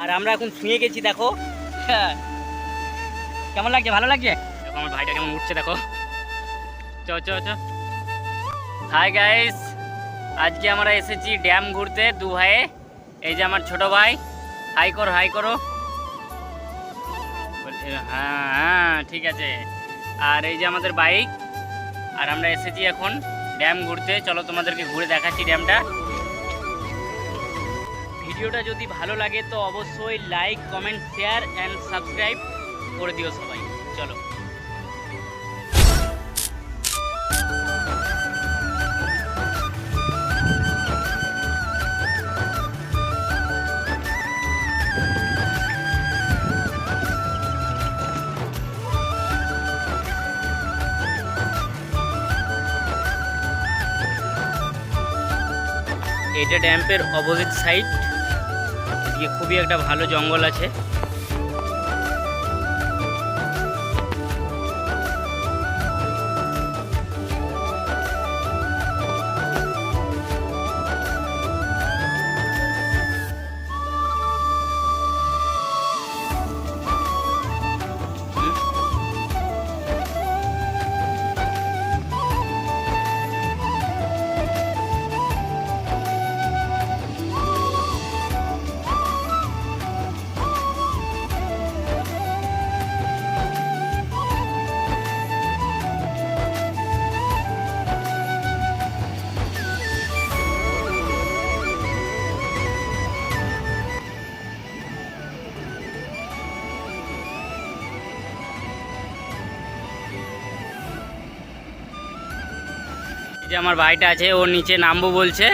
আর আমরা এখন শুয়ে গেছি দেখো। হ্যাঁ, কেমন লাগছে? ভালো লাগছে? দেখো আমার ভাইটা কেমন উঠছে দেখো। চ চ চ। হাই গাইস, আজকে আমরা এসেছি ড্যাম ঘুরতে দু ভাইয়ে। এই যে আমার ছোট ভাই, হাই করো হাই করো। হ্যাঁ হ্যাঁ ঠিক আছে। আর এই যে আমাদের বাইক, আর আমরা এসেছি এখন ড্যাম ঘুরতে। চলো তোমাদেরকে ঘুরে দেখাচ্ছি ড্যামটা। ভিডিওটা যদি ভালো লাগে তো অবশ্যই like comment share and subscribe করে দিও সবাই। চলো। এটা ড্যাম্পের অপোজিট সাইড, এদিকে খুবই একটা ভালো জঙ্গল আছে। এই যে আমার ভাইটা আছে, ও নিচে নামবো বলছে।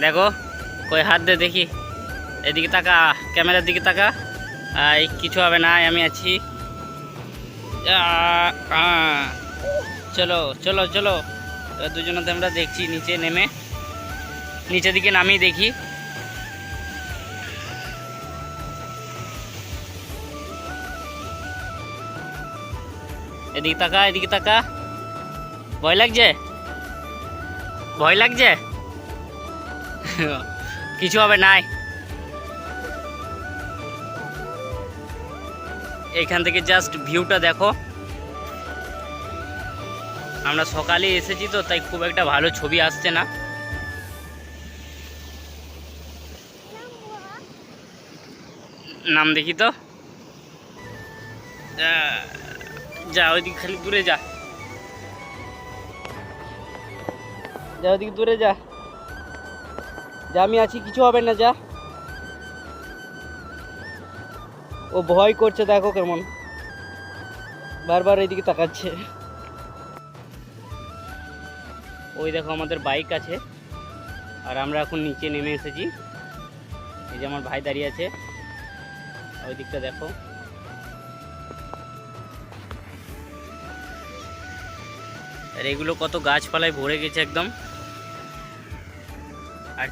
দেখো কই হাত দে দেখি, এদিকে তাকা, ক্যামেরার দিকে তাকা। কিছু হবে না, আমি আছি। চলো চলো চলো, দুজনাতে আমরা দেখছি নিচে নেমে, নিচের দিকে নামিয়ে দেখি। এদিকে তাকা এদিকে তাকা। ভয় লাগছে? ভয় লাগছে? কিছু হবে না। এইখান থেকে জাস্ট ভিউটা দেখো। আমরা সকালে এসেছি তো তাই খুব একটা ভালো ছবি আসছে না। নাম দেখি তো। যা ওইদিকে, খালি দূরে যা, যা ওইদিকে দূরে যা, যা আমি আছি, কিছু হবে না, যা। ও ভয় করছে দেখো কেমন, বারবার এইদিকে তাকাচ্ছে। ওই দেখো আমাদের বাইক আছে, আর আমরা এখন নিচে নেমে এসেছি। এই যে আমার ভাই দাঁড়িয়ে আছে, ওই দিকটা দেখো। আর এগুলো কত গাছপালায় ভরে গেছে একদম। আর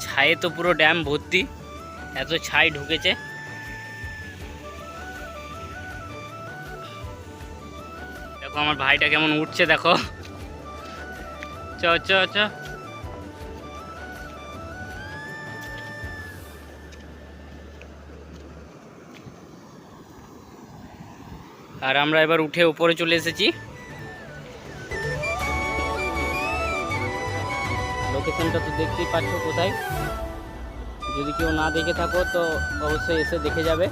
ছায়ে তো পুরো ড্যাম ভর্তি, এত ছাই ঢুকেছে। দেখো আমার ভাইটা কেমন উঠছে দেখো। চ চ চ। আর আমরা এবার উঠে উপরে চলে এসেছি। লোকেশনটা তো দেখতেই পাচ্ছ কোথায়। যদি কেউ না দেখে থাকো তো অবশ্যই এসে দেখে যাবে।